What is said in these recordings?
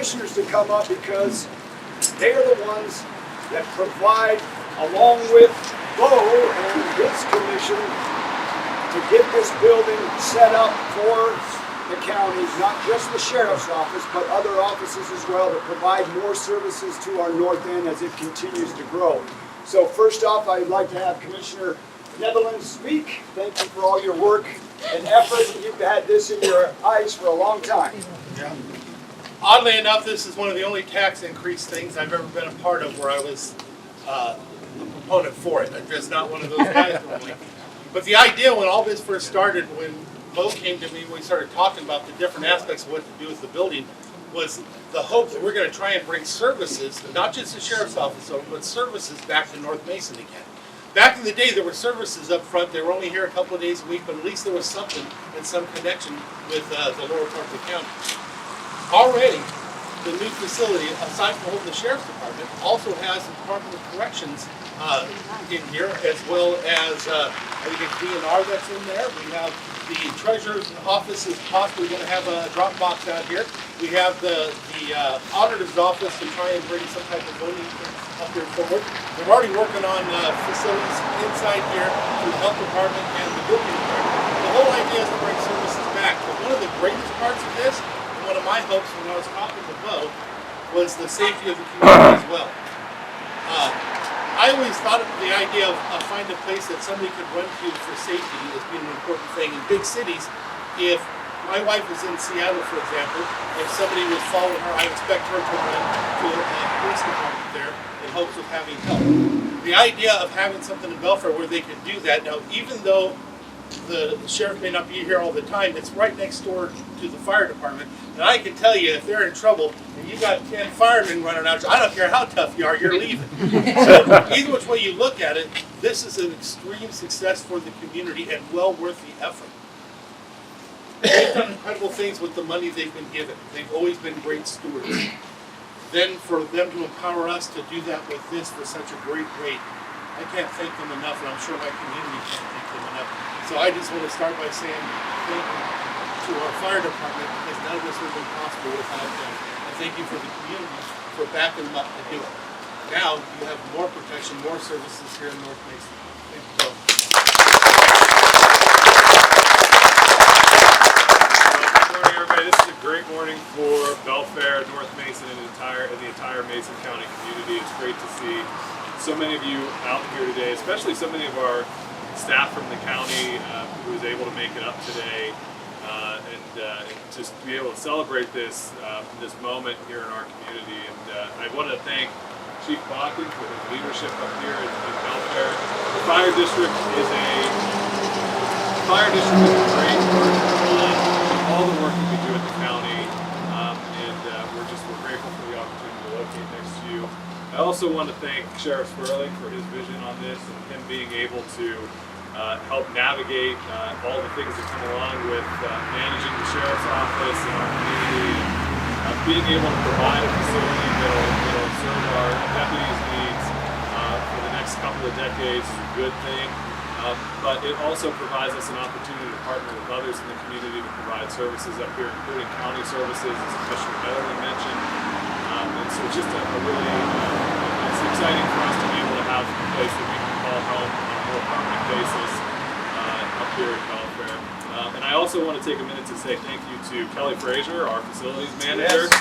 commissioners to come up because they are the ones that provide, along with Bo and his commission, to get this building set up for the county, not just the sheriff's office, but other offices as well, to provide more services to our north end as it continues to grow. So first off, I'd like to have Commissioner Netherlands speak. Thank you for all your work and effort. You've had this in your eyes for a long time. Yeah. Oddly enough, this is one of the only tax increase things I've ever been a part of where I was a proponent for it. I'm just not one of those guys normally. But the idea when all this first started, when Bo came to me, when we started talking about the different aspects of what to do with the building, was the hope that we're going to try and bring services, not just the sheriff's office, but services back to North Mason again. Back in the day, there were services up front. They were only here a couple of days a week, but at least there was something and some connection with the lower part of the county. Already, the new facility, aside from holding the sheriff's department, also has the Department of Corrections in here, as well as I think it's DNR that's in there. We have the treasurer's office is possibly going to have a drop box out here. We have the auditor's office to try and bring some type of voting up here forward. We're already working on facilities inside here through the health department and the building department. The whole idea is to bring services back. But one of the greatest parts of this, and one of my hopes when I was talking to Bo, was the safety of the community as well. I always thought of the idea of finding a place that somebody could run to for safety as being an important thing. In big cities, if my wife was in Seattle, for example, if somebody was following her, I expect her to run to a police department there in hopes of having help. The idea of having something in Belfair where they could do that, now even though the sheriff may not be here all the time, it's right next door to the fire department. And I can tell you, if they're in trouble and you got 10 firemen running out, I don't care how tough you are, you're leaving. So either which way you look at it, this is an extreme success for the community and well worth the effort. They've done incredible things with the money they've been given. They've always been great stewards. Then for them to empower us to do that with this for such a great rate, I can't thank them enough, and I'm sure my community can't thank them enough. So I just want to start by saying thank you to our fire department, because none of this would have been possible without them. And thank you for the community for backing them up to do it. Now you have more protection, more services here in North Mason. Thank you both. Good morning, everybody. This is a great morning for Belfair, North Mason, and the entire Mason County community. It's great to see so many of you out here today, especially so many of our staff from the county who was able to make it up today, and just to be able to celebrate this moment here in our community. And I want to thank Chief Bakken for his leadership up here in Belfair. The fire district is great part of all the work that we do at the county, and we're grateful for the opportunity to locate next to you. I also want to thank Sheriff Sperling for his vision on this and him being able to help navigate all the things that come along with managing the sheriff's office in our community, and being able to provide a facility that will serve our deputies' needs for the next couple of decades is a good thing. But it also provides us an opportunity to partner with others in the community to provide services up here, including county services, as Commissioner Netherland mentioned. And so it's just a really, it's exciting for us to be able to have a place that we can call home on a more permanent basis up here in Belfair. And I also want to take a minute to say thank you to Kelly Frazier, our facilities manager.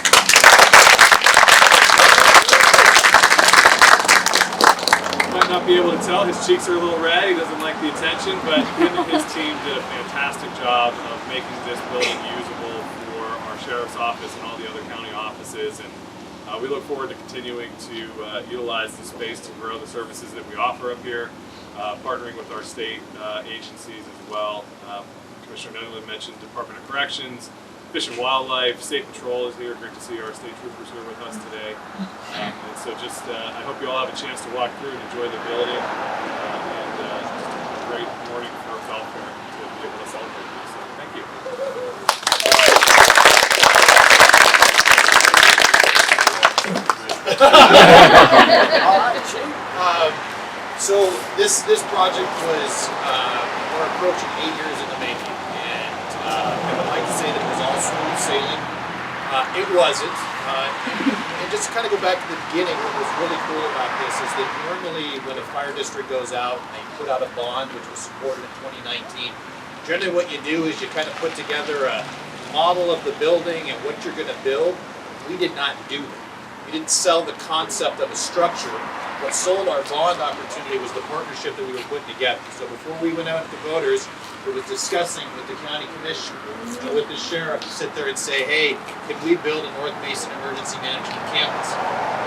You might not be able to tell, his cheeks are a little red, he doesn't like the attention, but him and his team did a fantastic job of making this building usable for our sheriff's office and all the other county offices. And we look forward to continuing to utilize the space to grow the services that we offer up here, partnering with our state agencies as well. Commissioner Netherland mentioned Department of Corrections, Fish and Wildlife, State Patrol is here. Great to see our state troopers here with us today. And so just, I hope you all have a chance to walk through and enjoy the building. And just a great morning for Belfair to be able to celebrate this. So thank you. All right, Chief. So this project was, we're approaching 8 years in the making, and I would like to say that it was all smooth sailing. It wasn't. And just to kind of go back to the beginning, what was really cool about this is that normally when a fire district goes out and they put out a bond, which was supported in 2019, generally what you do is you kind of put together a model of the building and what you're going to build. We did not do that. We didn't sell the concept of a structure. What sold our bond opportunity was the partnership that we were putting together. So before we went out to voters, it was discussing with the county commission, with the sheriff, to sit there and say, hey, can we build a North Mason Emergency Management Campus?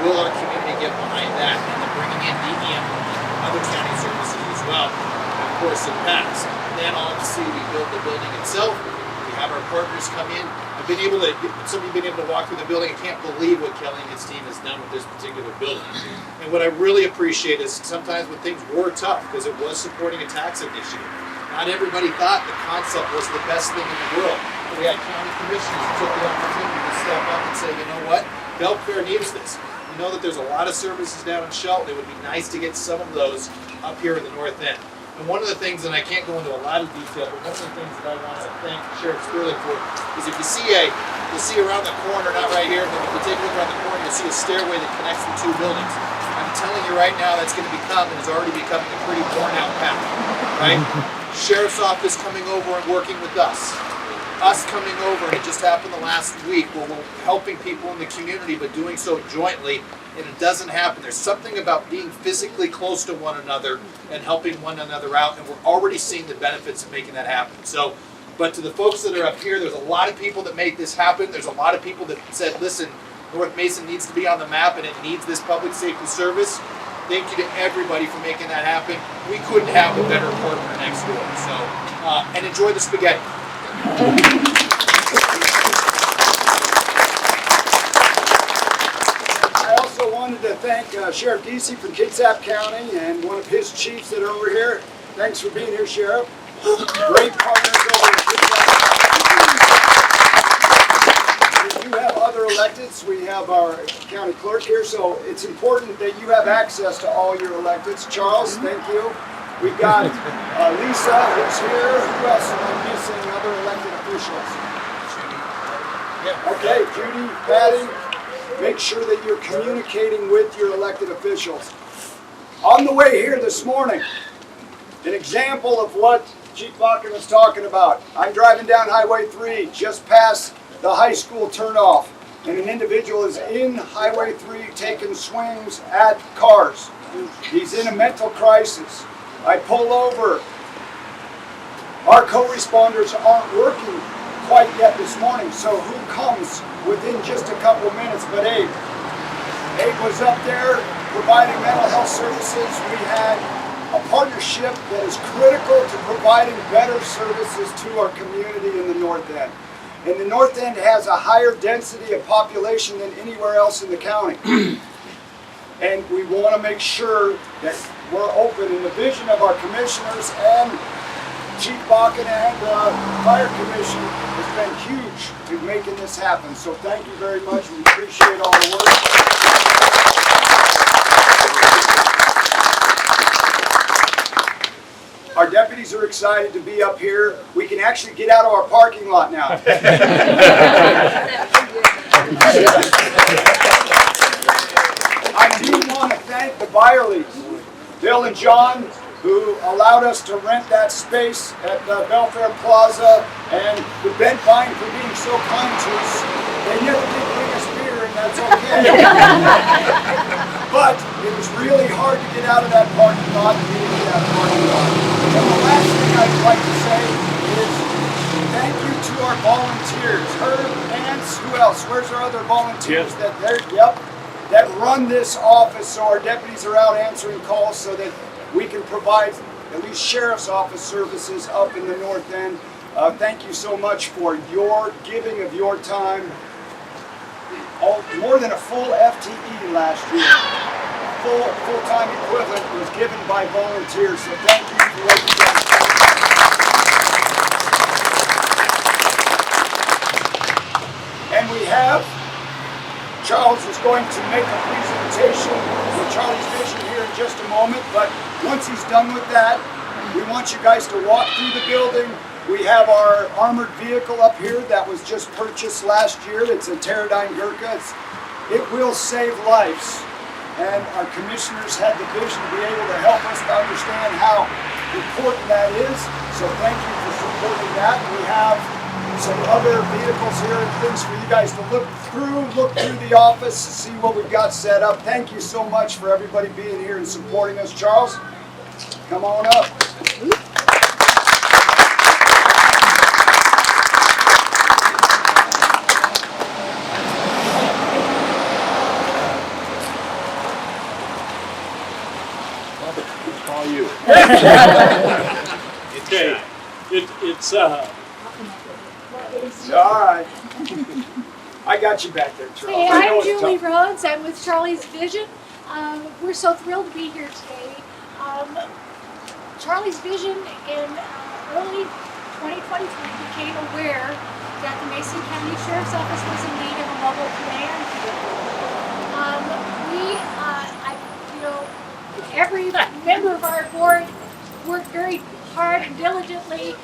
Will our community get behind that? And then bringing in DEM and other county services as well. And of course it passed. And then obviously we built the building itself. We have our partners come in. I've been able to, some of you have been able to walk through the building. I can't believe what Kelly and his team has done with this particular building. And what I really appreciate is sometimes when things were tough, because it was supporting a tax initiative, not everybody thought the concept was the best thing in the world. But we had county commissioners who took the opportunity to step up and say, you know what, Belfair needs this. We know that there's a lot of services down in Shelton. It would be nice to get some of those up here in the north end. And one of the things, and I can't go into a lot of detail, but one of the things that I want to thank Sheriff Sterling for is if you see you'll see around the corner, not right here, but if you take a look around the corner, you'll see a stairway that connects the two buildings. I'm telling you right now, that's going to become, and is already becoming, a pretty worn out path, right? Sheriff's office coming over and working with us coming over, and it just happened the last week where we're helping people in the community, but doing so jointly, and it doesn't happen. There's something about being physically close to one another and helping one another out, and we're already seeing the benefits of making that happen. So, but to the folks that are up here, there's a lot of people that make this happen. There's a lot of people that said, listen, North Mason needs to be on the map and it needs this public safety service. Thank you to everybody for making that happen. We couldn't have a better partner next door. So, and enjoy the spaghetti. I also wanted to thank Sheriff Deasy from Kitsap County and one of his chiefs that are over here. Thanks for being here, Sheriff. Great partners over in Kitsap. We do have other electeds. We have our county clerk here, so it's important that you have access to all your electeds. Charles, thank you. We've got Lisa, who's here. Who else am I missing? Other elected officials. Okay, Judy, Patty, make sure that you're communicating with your elected officials. On the way here this morning, an example of what Chief Bakken was talking about. I'm driving down Highway 3, just past the high school turnoff, and an individual is in Highway 3 taking swings at cars. He's in a mental crisis. I pull over. Our co-responders aren't working quite yet this morning, so who comes within just a couple minutes but Abe? Abe was up there providing mental health services. We had a partnership that is critical to providing better services to our community in the North End. And the North End has a higher density of population than anywhere else in the county. And we want to make sure that we're open, and the vision of our commissioners and Chief Bakken and the Fire Commission has been huge in making this happen. So thank you very much. We appreciate all the work. Our deputies are excited to be up here. We can actually get out of our parking lot now. I do want to thank the Byerleys, Bill and John, who allowed us to rent that space at Belfair Plaza, and the Bent Vine for being so kind to us. They never did bring us beer, and that's okay. But it was really hard to get out of that parking lot and get into that parking lot. And the last thing I'd like to say is thank you to our volunteers. Herb, Ants, who else? Where's our other volunteers that run this office, so our deputies are out answering calls so that we can provide at least sheriff's office services up in the North End. Thank you so much for your giving of your time. More than a full FTE last year. Full-time equivalent was given by volunteers, so thank you for what you've done. And we have, Charles is going to make a presentation with Charlie's vision here in just a moment, but once he's done with that, we want you guys to walk through the building, We have our armored vehicle up here that was just purchased last year. It's a Teradyne Gurkha. It will save lives. And our commissioners had the vision to be able to help us to understand how important that is. So thank you for supporting that. We have some other vehicles here and things for you guys to look through the office, see what we've got set up. Thank you so much for everybody being here and supporting us. Charles, come on up. Call you. Okay, it's All right. I got you back there, Charles. Hey, I know I'm it's Julie tough. Rhodes. I'm with Charlie's Vision. We're so thrilled to be here today. Charlie's Vision in early 2023 became aware that the Mason County Sheriff's Office was in need of a mobile command vehicle. Every member of our board worked very hard and diligently.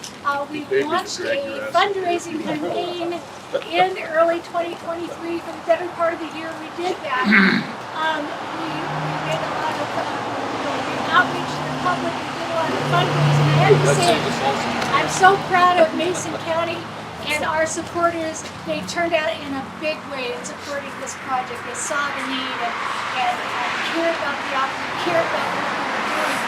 We launched a fundraising campaign in early 2023. For the better part of the year, we did that. We made a lot of outreach to the public. We did a lot of fundraising. I have to say, I'm so proud of Mason County and our supporters. They turned out in a big way in supporting this project. They saw the need and cared about the officer, cared about what we were doing.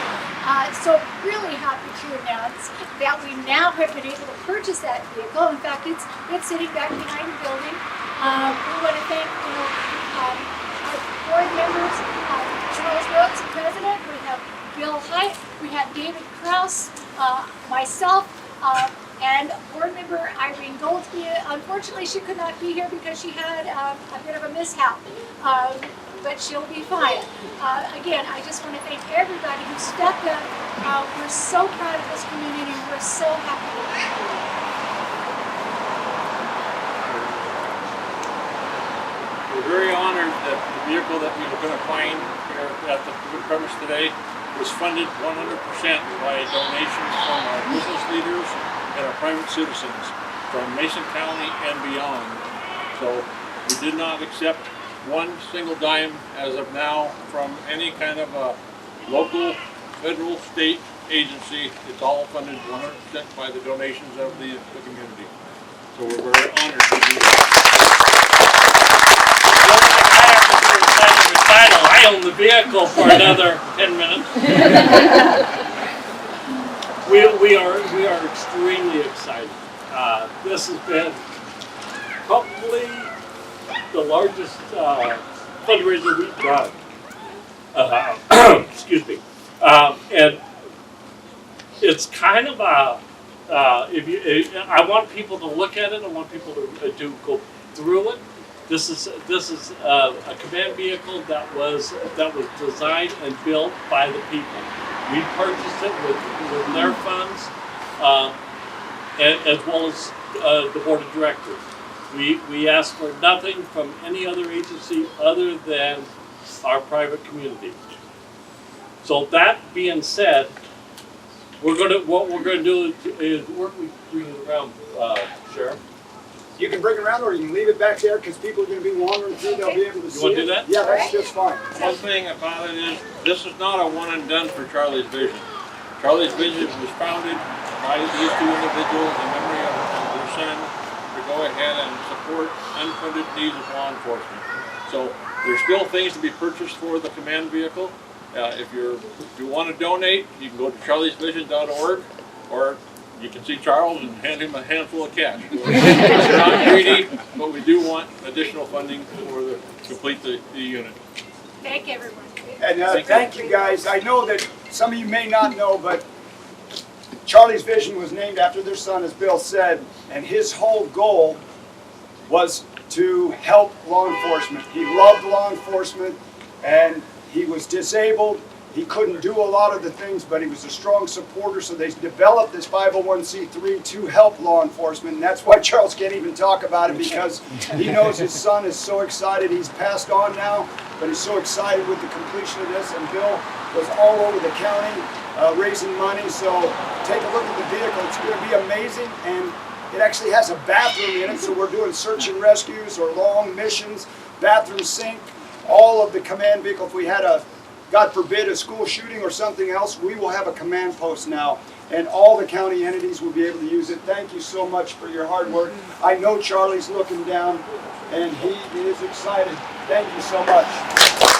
So really happy to announce that we now have been able to purchase that vehicle. In fact, it's sitting back behind the building. We want to thank our board members, Charles Rhodes, the president. We have Bill Hite. We have David Krause, myself, and board member Irene Goldsby. Unfortunately, she could not be here because she had a bit of a mishap. But she'll be fine. Again, I just want to thank everybody who stepped up. We're so proud of this community. We're so happy to be here. We're very honored that the vehicle that we were going to find here at the premise today was funded 100% by donations from our business leaders and our private citizens from Mason County and beyond. So we did not accept one single dime as of now from any kind of a local, federal, state agency. It's all funded 100% by the donations of the community. So we're very honored to do that. I own the vehicle for another 10 minutes. we are extremely excited. This has been probably the largest fundraiser we've done. Excuse me. And it's kind of a, I want people to look at it. I want people to go through it. This is a command vehicle that was designed and built by the people. We purchased it with their funds, as well as the board of directors. We ask for nothing from any other agency other than our private community. So that being said, what we're gonna do is work we bring it around, Sheriff. You can bring it around or you can leave it back there because people are going to be wandering through. They'll be able to see it. You want to do that? Yeah, that's just fine. One thing about it is, this is not a one and done for Charlie's Vision. Charlie's Vision was founded by these two individuals in memory of their son to go ahead and support unfunded needs of law enforcement. So there's still things to be purchased for the command vehicle. If you want to donate, you can go to charliesvision.org, or you can see Charles and hand him a handful of cash. We're not greedy, but we do want additional funding to complete the unit. Thank everyone. And thank you guys. I know that some of you may not know, but Charlie's Vision was named after their son, as Bill said, and his whole goal was to help law enforcement. He loved law enforcement, and he was disabled. He couldn't do a lot of the things, but he was a strong supporter, so they developed this 501c3 to help law enforcement, and that's why Charles can't even talk about it, because he knows his son is so excited. He's passed on now, but he's so excited with the completion of this, and Bill was all over the county raising money. So take a look at the vehicle. It's going to be amazing, and it actually has a bathroom in it. So we're doing search and rescues or long missions, bathroom sink, all of the command vehicle. If we had a, God forbid, a school shooting or something else, we will have a command post now, and all the county entities will be able to use it. Thank you so much for your hard work. I know Charlie's looking down, and he is excited. Thank you so much.